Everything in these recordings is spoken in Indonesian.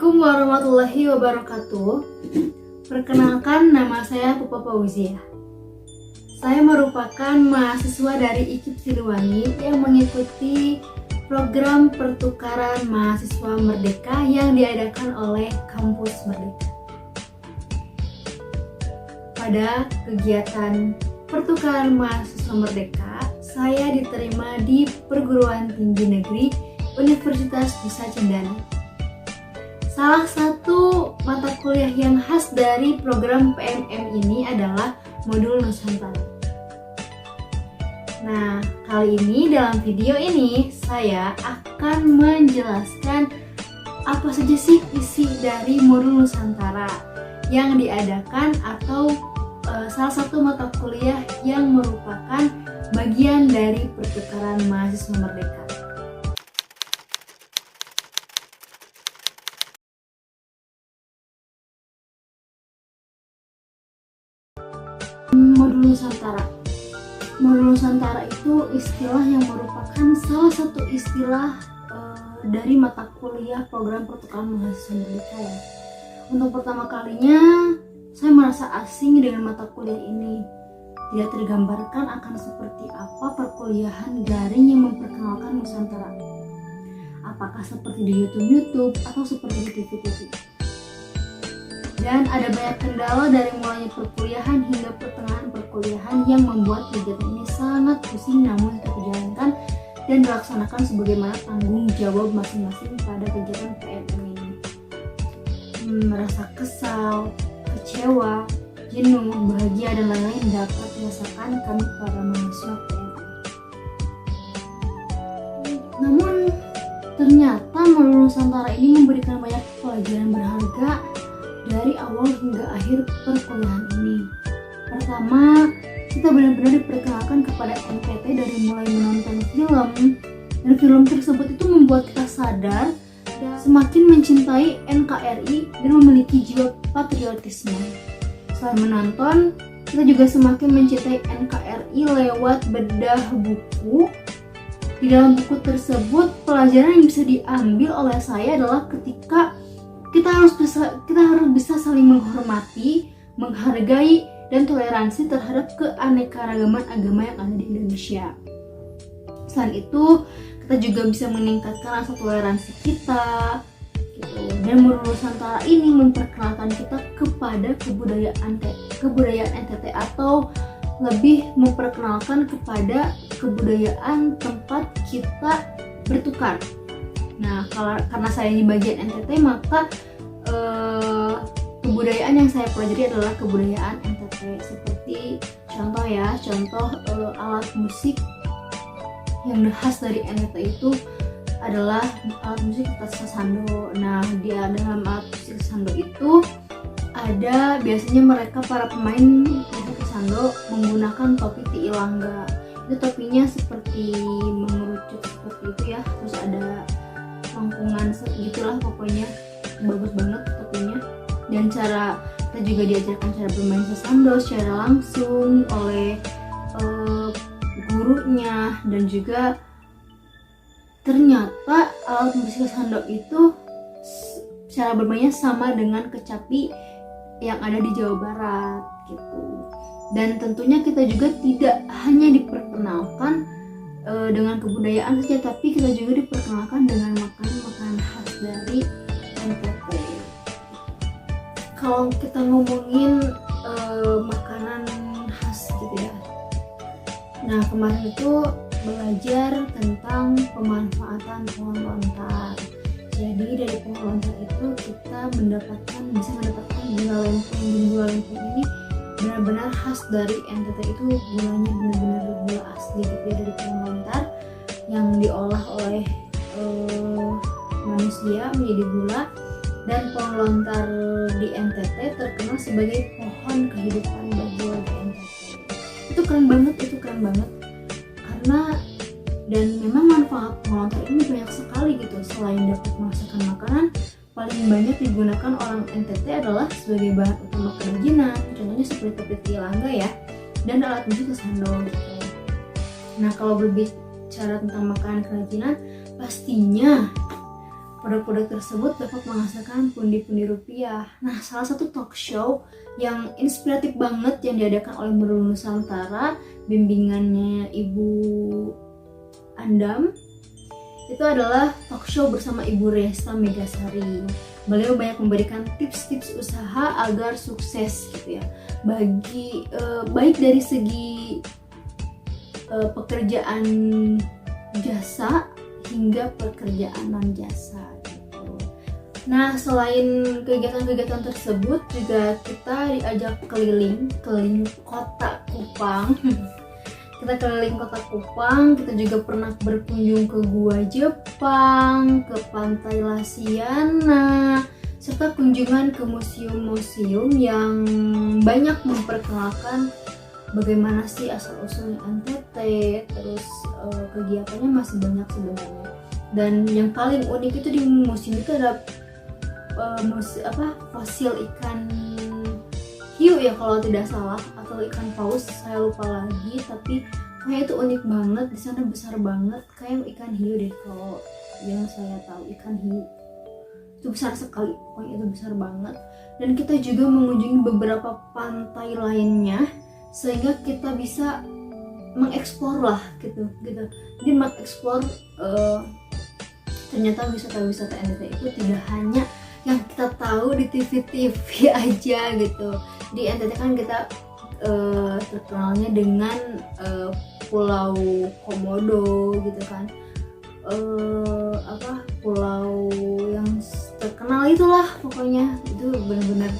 Assalamualaikum warahmatullahi wabarakatuh. Perkenalkan, nama saya Pupa Fauzia. Saya merupakan mahasiswa dari IKIP Siliwangi yang mengikuti program pertukaran mahasiswa Merdeka yang diadakan oleh Kampus Merdeka. Pada kegiatan pertukaran mahasiswa Merdeka, saya diterima di Perguruan Tinggi Negeri Universitas Nusa Cendana. Salah satu mata kuliah yang khas dari program PMM ini adalah modul Nusantara. Nah, kali ini dalam video ini saya akan menjelaskan apa saja sih isi dari modul Nusantara yang diadakan atau salah satu mata kuliah yang merupakan bagian dari pertukaran mahasiswa Merdeka. Modul Nusantara. Modul Nusantara itu istilah yang merupakan salah satu istilah dari mata kuliah program pertukaran mahasiswa Merdeka ya. Untuk pertama kalinya saya merasa asing dengan mata kuliah ini. Tidak tergambarkan akan seperti apa perkuliahan daring yang memperkenalkan Nusantara. Apakah seperti di YouTube atau seperti di TV-TV. Dan ada banyak kendala dari mulanya perkuliahan hingga pertengahan perkuliahan yang membuat kegiatan ini sangat pusing namun tetap dijalankan dan dilaksanakan sebagaimana tanggung jawab masing-masing pada kegiatan PMM ini. Merasa kesal, kecewa, jenuh, bahagia, dan lain-lain dapat dirasakan kami para mahasiswa PMM. Namun ternyata modul Nusantara ini memberikan banyak pelajaran berharga dari awal hingga akhir perkuliahan ini. Pertama, kita benar-benar diperkenalkan kepada NKT dari mulai menonton film, dan film tersebut itu membuat kita sadar dan semakin mencintai NKRI dan memiliki jiwa patriotisme. Selain menonton, kita juga semakin mencintai NKRI lewat bedah buku. Di dalam buku tersebut, pelajaran yang bisa diambil oleh saya adalah ketika kita harus bisa saling menghormati, menghargai, dan toleransi terhadap keanekaragaman agama yang ada di Indonesia. Selain itu, kita juga bisa meningkatkan rasa toleransi kita, gitu. Dan modul Nusantara ini memperkenalkan kita kepada kebudayaan NTT atau lebih memperkenalkan kepada kebudayaan tempat kita bertukar. Nah, karena saya di bagian NTT, maka kebudayaan yang saya pelajari adalah kebudayaan NTT. Seperti contoh alat musik yang khas dari NTT itu adalah alat musik sasando. Nah, di dalam alat musik sasando itu ada biasanya mereka para pemain musik sasando menggunakan topi tiilangga. Itu topinya seperti mengerucut seperti itu ya. Terus ada lengkungan segitulah, pokoknya bagus banget topinya. Dan kita juga diajarkan cara bermain sasando secara langsung oleh gurunya, dan juga ternyata alat musik sasando itu cara bermainnya sama dengan kecapi yang ada di Jawa Barat gitu. Dan tentunya kita juga tidak hanya diperkenalkan dengan kebudayaan saja, tapi kita juga diperkenalkan dengan makanan-makanan khas dari NTT. Kalau kita ngomongin makanan khas gitu ya. Nah, kemarin itu belajar tentang pemanfaatan pohon lontar. Jadi dari pohon lontar itu kita bisa mendapatkan gula lempeng, dan gula lempeng ini benar-benar khas dari NTT. Itu gulanya benar-benar gula asli gitu ya, dari pohon lontar yang diolah oleh manusia menjadi gula. Dan pohon lontar di NTT terkenal sebagai pohon kehidupan bagi warga NTT. Itu keren banget karena dan memang manfaat pohon lontar ini banyak sekali gitu. Selain dapat menghasilkan makanan, paling banyak digunakan orang NTT adalah sebagai bahan utama kerajinan, contohnya seperti topi tiilangga ya, dan alat musik sasando gitu. Nah, kalau berbicara tentang makanan kerajinan, pastinya produk-produk tersebut dapat menghasilkan pundi-pundi rupiah. Nah, salah satu talk show yang inspiratif banget yang diadakan oleh Merlun Nusantara, bimbingannya Ibu Andam, itu adalah talk show bersama Ibu Resta Megasari. Beliau banyak memberikan tips-tips usaha agar sukses gitu ya, baik dari segi pekerjaan jasa hingga pekerjaan non jasa gitu. Nah, selain kegiatan-kegiatan tersebut juga kita diajak keliling kota Kupang. Kita keliling kota Kupang, kita juga pernah berkunjung ke Gua Jepang, ke Pantai Lasiana, serta kunjungan ke museum-museum yang banyak memperkenalkan bagaimana sih asal-usulnya NTT, terus kegiatannya masih banyak sebenarnya. Dan yang paling unik itu di museum itu ada fosil ikan hiu ya kalau tidak salah, atau ikan paus, saya lupa lagi, tapi kayak itu unik banget. Di sana besar banget, kayak ikan hiu deh kalau yang saya tahu, ikan hiu itu besar sekali, pokoknya itu besar banget. Dan kita juga mengunjungi beberapa pantai lainnya sehingga kita bisa mengeksplor lah gitu. Jadi mengeksplor ternyata wisata-wisata NTT itu tidak hanya yang kita tahu di TV-TV aja gitu. Di NTT kan kita terkenalnya dengan Pulau Komodo gitu kan, pulau yang terkenal itulah, pokoknya itu benar-benar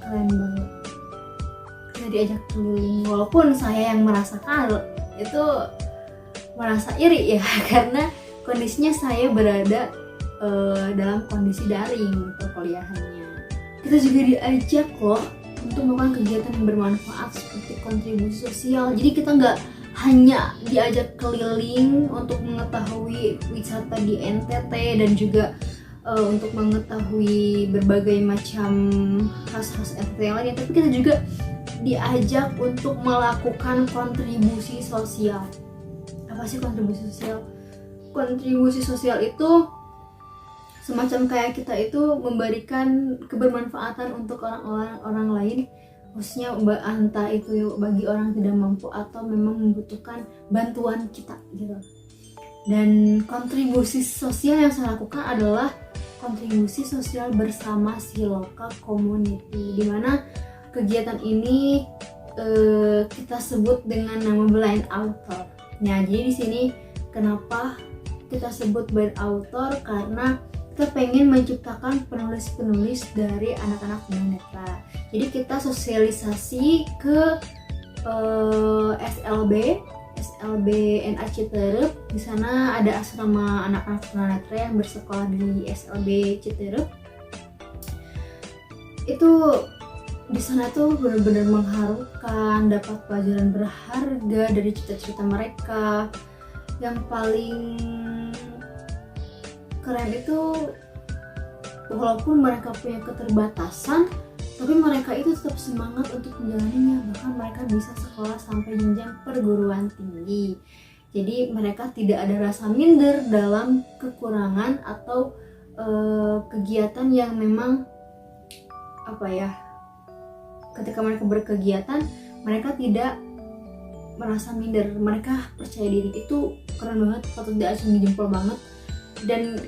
keren banget. Kita diajak keliling, walaupun saya yang merasakan itu merasa iri ya karena kondisinya saya berada dalam kondisi daring perkuliahannya. Kita juga diajak loh untuk melakukan kegiatan yang bermanfaat seperti kontribusi sosial. Jadi kita nggak hanya diajak keliling untuk mengetahui wisata di NTT dan juga untuk mengetahui berbagai macam khas-khas NTT yang lainnya, tapi kita juga diajak untuk melakukan kontribusi sosial. Apa sih kontribusi sosial? Kontribusi sosial itu semacam kayak kita itu memberikan kebermanfaatan untuk orang lain, khususnya entah itu bagi orang tidak mampu atau memang membutuhkan bantuan kita gitu. Dan kontribusi sosial yang saya lakukan adalah kontribusi sosial bersama Siloka Community, di mana kegiatan ini kita sebut dengan nama blind author. Nah, jadi di sini kenapa kita sebut blind author, karena kita pengen menciptakan penulis-penulis dari anak-anak tunanetra. Jadi kita sosialisasi ke SLB NA Citerep. Di sana ada asrama anak-anak tunanetra yang bersekolah di SLB Citerep. Itu di sana tuh benar-benar mengharukan, dapat pelajaran berharga dari cita-cita mereka. Yang paling keren itu walaupun mereka punya keterbatasan, tapi mereka itu tetap semangat untuk menjalaninya. Bahkan mereka bisa sekolah sampai jenjang perguruan tinggi. Jadi mereka tidak ada rasa minder dalam kekurangan atau kegiatan yang memang ketika mereka berkegiatan mereka tidak merasa minder, mereka percaya diri. Itu keren banget, patut diacungi jempol banget. Dan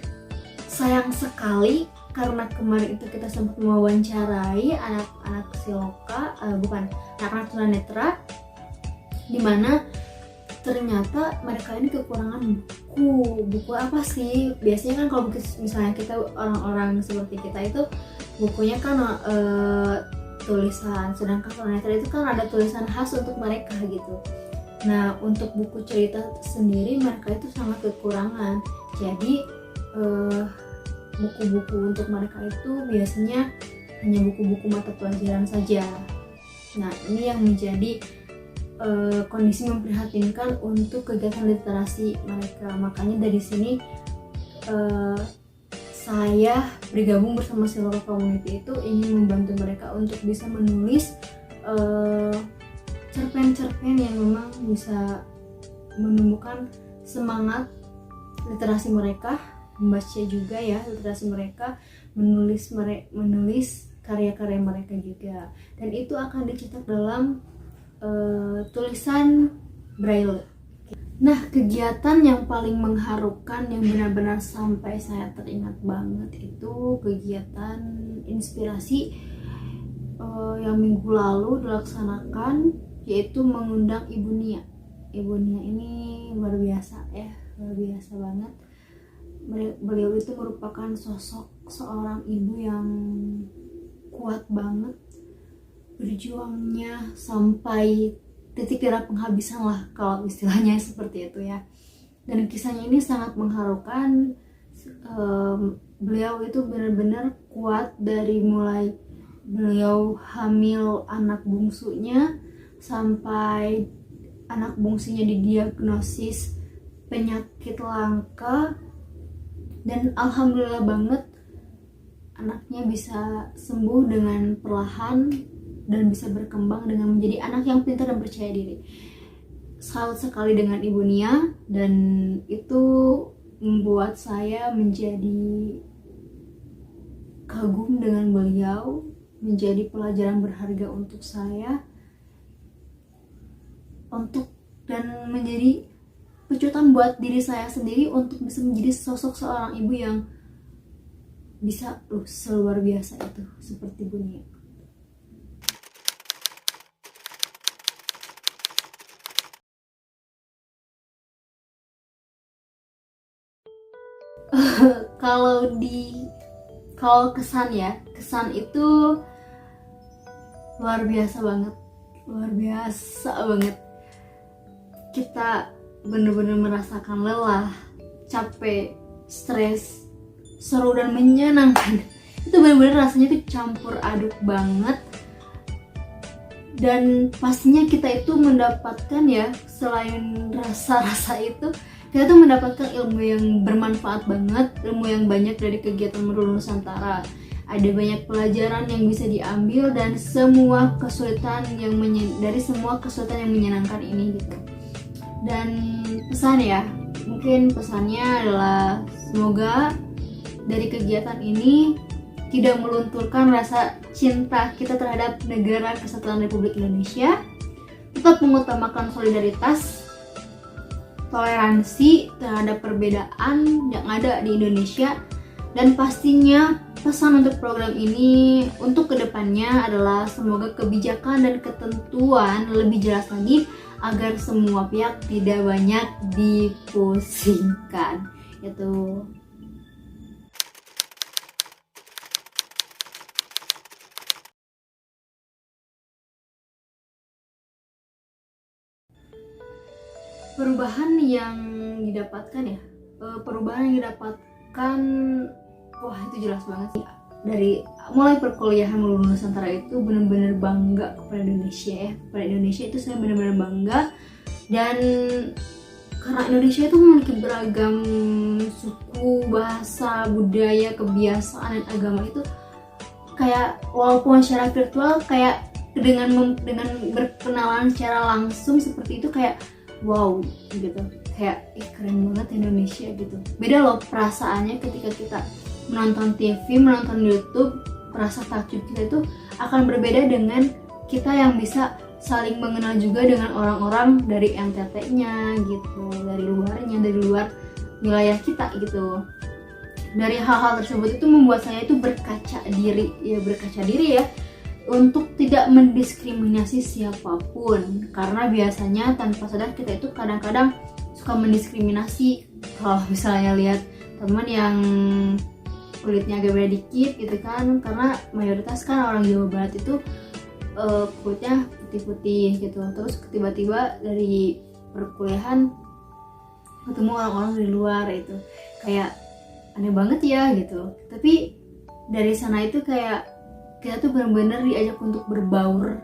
sayang sekali karena kemarin itu kita sempat mewawancarai anak-anak Siloka, anak-anak tunanetra, dimana ternyata mereka ini kekurangan buku apa sih? Biasanya kan kalau misalnya kita orang-orang seperti kita itu bukunya kan tulisan, sedangkan tunanetra itu kan ada tulisan khas untuk mereka gitu. Nah, untuk buku cerita sendiri mereka itu sangat kekurangan. Jadi buku-buku untuk mereka itu biasanya hanya buku-buku mata pelajaran saja. Nah, ini yang menjadi kondisi memprihatinkan untuk kegiatan literasi mereka. Makanya dari sini saya bergabung bersama Siloka Community itu ingin membantu mereka untuk bisa menulis cerpen-cerpen yang memang bisa menumbuhkan semangat literasi mereka membaca juga ya literasi mereka, menulis karya-karya mereka juga, dan itu akan dicetak dalam tulisan braille. Nah, kegiatan yang paling mengharukan yang benar-benar sampai saya teringat banget itu kegiatan inspirasi yang minggu lalu dilaksanakan, yaitu mengundang Ibu Nia. Ibu Nia ini luar biasa ya, luar biasa banget. Beliau itu merupakan sosok seorang ibu yang kuat banget, berjuangnya sampai titik darah penghabisan lah kalau istilahnya seperti itu ya. Dan kisahnya ini sangat mengharukan. Beliau itu benar-benar kuat dari mulai beliau hamil anak bungsunya sampai anak bungsunya didiagnosis penyakit langka, dan alhamdulillah banget anaknya bisa sembuh dengan perlahan dan bisa berkembang dengan menjadi anak yang pintar dan percaya diri. Salut sekali dengan Ibu Nia, dan itu membuat saya menjadi kagum dengan beliau, menjadi pelajaran berharga untuk saya, dan menjadi pecutan buat diri saya sendiri untuk bisa menjadi sosok seorang ibu yang bisa seluar biasa itu seperti Ibu Nia. Kalau kesan itu luar biasa banget. Kita benar-benar merasakan lelah, capek, stres, seru dan menyenangkan. Itu benar-benar rasanya tuh campur aduk banget. Dan pastinya kita itu mendapatkan ya, selain rasa-rasa itu, kita tuh mendapatkan ilmu yang bermanfaat banget, ilmu yang banyak dari kegiatan Merulu Nusantara. Ada banyak pelajaran yang bisa diambil dan semua kesulitan yang menyenangkan ini gitu. Dan pesan ya, mungkin pesannya adalah semoga dari kegiatan ini tidak melunturkan rasa cinta kita terhadap negara kesatuan Republik Indonesia, tetap mengutamakan solidaritas, toleransi terhadap perbedaan yang ada di Indonesia, dan pastinya pesan untuk program ini untuk kedepannya adalah semoga kebijakan dan ketentuan lebih jelas lagi agar semua pihak tidak banyak dipusingkan. Itu. Perubahan yang didapatkan wah itu jelas banget sih. Dari mulai perkuliahan Merulu Nusantara itu benar-benar bangga kepada Indonesia itu saya benar-benar bangga. Dan karena Indonesia itu memiliki beragam suku, bahasa, budaya, kebiasaan, dan agama itu kayak walaupun secara virtual kayak dengan berkenalan secara langsung seperti itu kayak wow gitu, kayak keren banget Indonesia gitu. Beda loh perasaannya ketika kita menonton TV, menonton YouTube, rasa takjub kita itu akan berbeda dengan kita yang bisa saling mengenal juga dengan orang-orang dari NTT-nya gitu, dari luar wilayah kita gitu. Dari hal-hal tersebut itu membuat saya itu berkaca diri ya untuk tidak mendiskriminasi siapapun, karena biasanya tanpa sadar kita itu kadang-kadang suka mendiskriminasi. Kalau misalnya lihat teman yang kulitnya agak beda dikit gitu kan, karena mayoritas kan orang Jawa Barat itu kulitnya putih-putih gitu, terus tiba-tiba dari perkuliahan ketemu orang-orang dari luar itu kayak aneh banget ya gitu. Tapi dari sana itu kayak kita tuh benar-benar diajak untuk berbaur,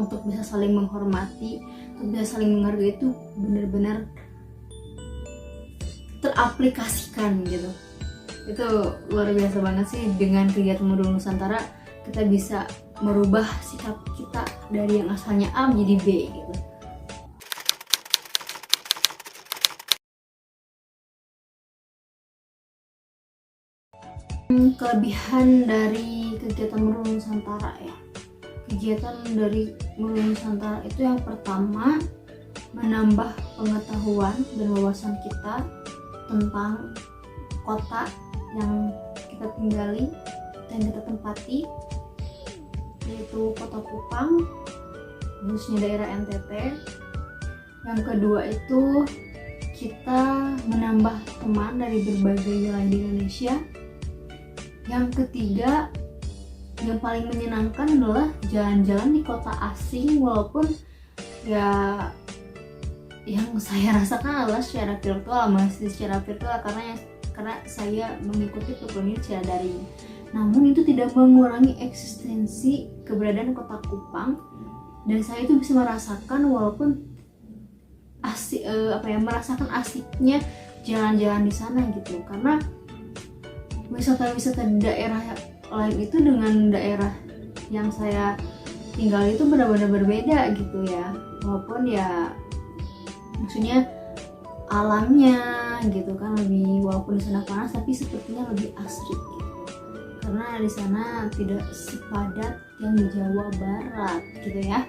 untuk bisa saling menghormati, untuk bisa saling menghargai, itu benar-benar teraplikasikan gitu. Itu luar biasa banget sih. Dengan kegiatan Merulu Nusantara kita bisa merubah sikap kita dari yang asalnya A menjadi B gitu. kelebihan dari kegiatan Merulu Nusantara ya. Kegiatan dari Merulu Nusantara itu yang pertama, menambah pengetahuan dan wawasan kita tentang kota yang kita tinggali dan kita tempati, yaitu Kota Kupang, khususnya daerah NTT. Yang kedua itu kita menambah teman dari berbagai wilayah di Indonesia. Yang ketiga, yang paling menyenangkan adalah jalan-jalan di kota asing, walaupun ya yang saya rasakan adalah secara virtual, masih secara virtual karena saya mengikuti perkuliahan ini secara daring. Namun itu tidak mengurangi eksistensi keberadaan Kota Kupang, dan saya itu bisa merasakan walaupun asik, merasakan asiknya jalan-jalan di sana gitu. Karena wisata-wisata di daerah lain itu dengan daerah yang saya tinggal itu benar-benar berbeda gitu ya. Walaupun ya maksudnya alamnya gitu kan lebih, walaupun di sana panas tapi sepertinya lebih asri gitu. Karena di sana tidak sepadat yang di Jawa Barat gitu ya.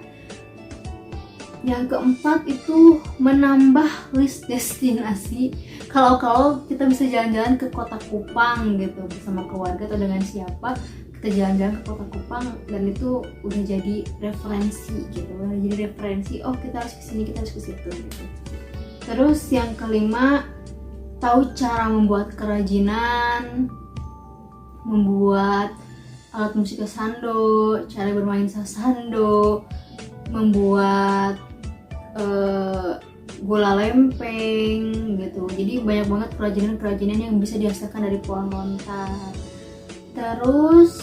Yang keempat itu menambah list destinasi. Kalau kita bisa jalan-jalan ke Kota Kupang gitu bersama keluarga atau dengan siapa, kita jalan-jalan ke Kota Kupang, dan itu udah jadi referensi gitu. Udah jadi referensi, oh kita harus kesini, kita harus ke situ gitu. Terus yang kelima, tahu cara membuat kerajinan, membuat alat musik sasando, cara bermain sasando, membuat gula lempeng gitu. Jadi banyak banget kerajinan yang bisa dihasilkan dari pohon lontar. Terus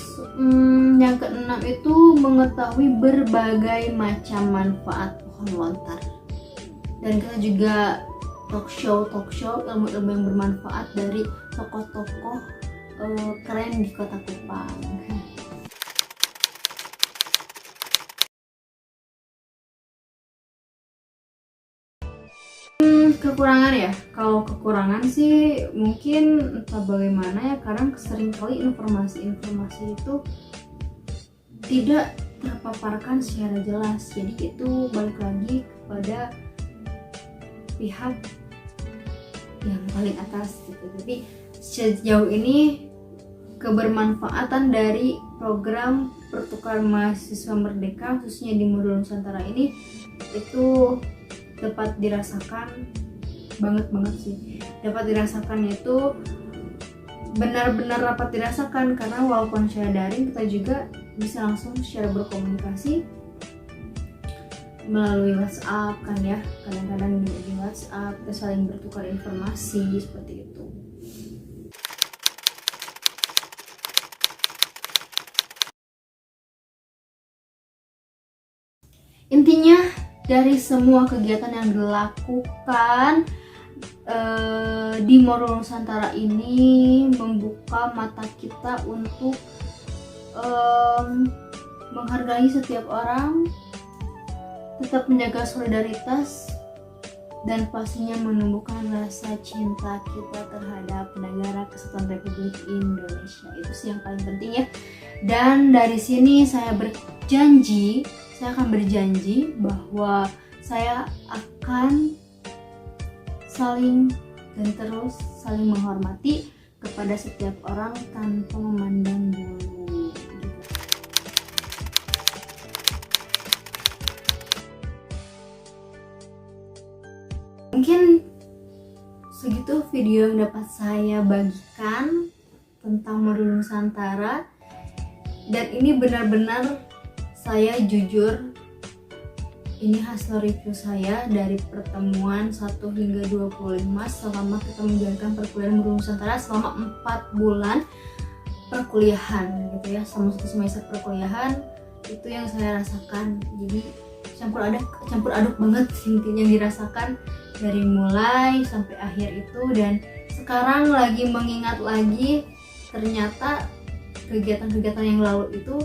yang keenam itu mengetahui berbagai macam manfaat pohon lontar. Dan kita juga talk show ilmu-ilmu yang bermanfaat dari tokoh-tokoh keren di Kota Kupang. Kekurangan ya, kalau kekurangan sih mungkin entah bagaimana ya, kadang seringkali informasi itu tidak terpaparkan secara jelas. Jadi itu balik lagi kepada pihak yang paling atas gitu. Jadi sejauh ini kebermanfaatan dari program pertukaran mahasiswa merdeka khususnya di Merulu Nusantara ini itu dapat dirasakan banget sih. Dapat dirasakan itu benar-benar dapat dirasakan, karena walaupun secara daring kita juga bisa langsung secara berkomunikasi melalui WhatsApp kan ya. Kadang-kadang di WhatsApp kita saling bertukar informasi seperti itu. Intinya dari semua kegiatan yang dilakukan di Merulu Nusantara ini membuka mata kita untuk menghargai setiap orang, tetap menjaga solidaritas, dan pastinya menumbuhkan rasa cinta kita terhadap negara Kesatuan Republik Indonesia. Itu sih yang paling penting ya. Dan dari sini saya akan berjanji bahwa saya akan saling dan terus saling menghormati kepada setiap orang tanpa memandang bulu gitu. Mungkin segitu video yang dapat saya bagikan tentang Merulu Nusantara, dan ini benar-benar saya jujur, ini hasil review saya dari pertemuan 1 hingga 25 selama kita menjalankan perkuliahan Merulu Nusantara selama 4 bulan perkuliahan gitu ya, selama 1 semester perkuliahan. Itu yang saya rasakan. Jadi campur aduk banget intinya yang dirasakan dari mulai sampai akhir itu. Dan sekarang lagi mengingat lagi, ternyata kegiatan-kegiatan yang lalu itu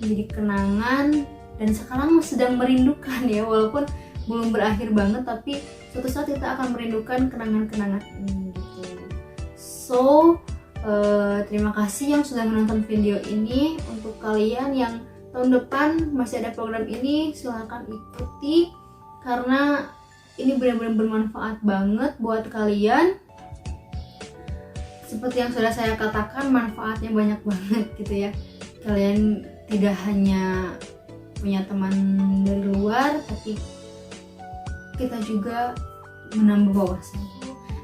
menjadi kenangan, dan sekarang sedang merindukan ya, walaupun belum berakhir banget, tapi suatu saat kita akan merindukan kenangan-kenangan ini gitu. So Terima kasih yang sudah menonton video ini. Untuk kalian yang tahun depan masih ada program ini, silahkan ikuti karena ini benar-benar bermanfaat banget buat kalian. Seperti yang sudah saya katakan, manfaatnya banyak banget gitu ya. Kalian tidak hanya punya teman dari luar, tapi kita juga menambah wawasan.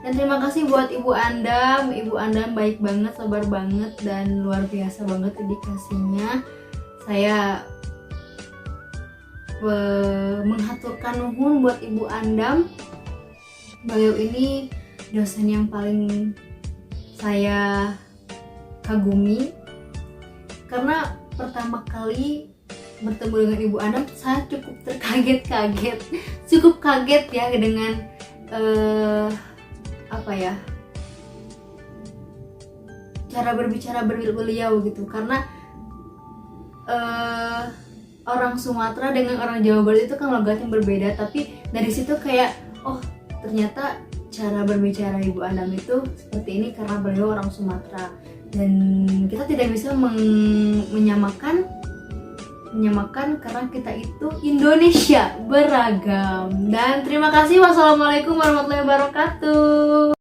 Dan terima kasih buat Ibu Andam. Ibu Andam baik banget, sabar banget, dan luar biasa banget dedikasinya. Saya menghaturkan nuhun buat Ibu Andam. Beliau ini dosen yang paling saya kagumi karena pertama kali bertemu dengan Ibu Andam saya cukup terkaget-kaget, cukup kaget ya dengan cara berbicara beliau gitu, karena orang Sumatera dengan orang Jawa Barat itu kan logatnya berbeda, tapi dari situ kayak oh ternyata cara berbicara Ibu Andam itu seperti ini karena beliau orang Sumatera, dan kita tidak bisa menyamakan karena kita itu Indonesia beragam. Dan terima kasih, wassalamualaikum warahmatullahi wabarakatuh.